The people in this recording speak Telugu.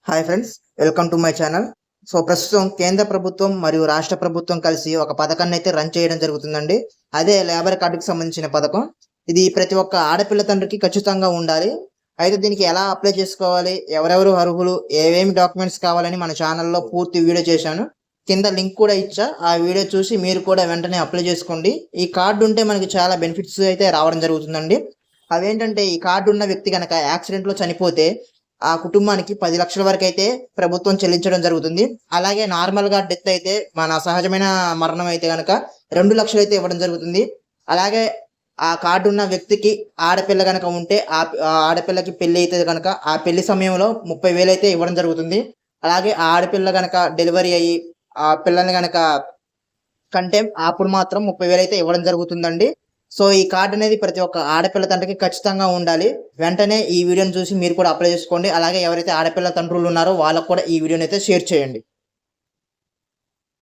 Hi friends, welcome to my channel. So ప్రస్తుతం కేంద్ర ప్రభుత్వం మరియు రాష్ట్ర ప్రభుత్వం కలిసి ఒక పథకాన్ని అయితే రన్ చేయడం జరుగుతుందండి. అదే లేబర్ కార్డుకి సంబంధించిన పథకం. ఇది ప్రతి ఒక్క ఆడపిల్ల తండ్రికి ఖచ్చితంగా ఉండాలి. అయితే దీనికి ఎలా అప్లై చేసుకోవాలి, ఎవరెవరు అర్హులు, ఏమేమి డాక్యుమెంట్స్ కావాలని మన ఛానల్లో పూర్తి వీడియో చేశాను. కింద లింక్ కూడా ఇచ్చా. ఆ వీడియో చూసి మీరు కూడా వెంటనే అప్లై చేసుకోండి. ఈ కార్డు ఉంటే మనకి చాలా బెనిఫిట్స్ అయితే రావడం జరుగుతుందండి. అవేంటంటే, ఈ కార్డు ఉన్న వ్యక్తి కనుక యాక్సిడెంట్లో చనిపోతే ఆ కుటుంబానికి 10 లక్షల వరకు అయితే ప్రభుత్వం చెల్లించడం జరుగుతుంది. అలాగే నార్మల్గా డెత్ అయితే, మన సహజమైన మరణం అయితే కనుక 2 లక్షలు అయితే ఇవ్వడం జరుగుతుంది. అలాగే ఆ కార్డు ఉన్న వ్యక్తికి ఆడపిల్ల కనుక ఉంటే ఆ ఆడపిల్లకి పెళ్లి అయితే కనుక ఆ పెళ్లి సమయంలో 30,000 అయితే ఇవ్వడం జరుగుతుంది. అలాగే ఆ ఆడపిల్ల కనుక డెలివరీ అయ్యి ఆ పిల్లని కనుక కంటే అప్పుడు మాత్రం 30,000 అయితే ఇవ్వడం జరుగుతుందండి. సో ఈ కార్డు అనేది ప్రతి ఒక్క ఆడపిల్ల తండ్రికి ఖచ్చితంగా ఉండాలి. వెంటనే ఈ వీడియోని చూసి మీరు కూడా అప్లై చేసుకోండి. అలాగే ఎవరైతే ఆడపిల్ల తండ్రులు ఉన్నారో వాళ్ళకు కూడా ఈ వీడియోని అయితే షేర్ చేయండి.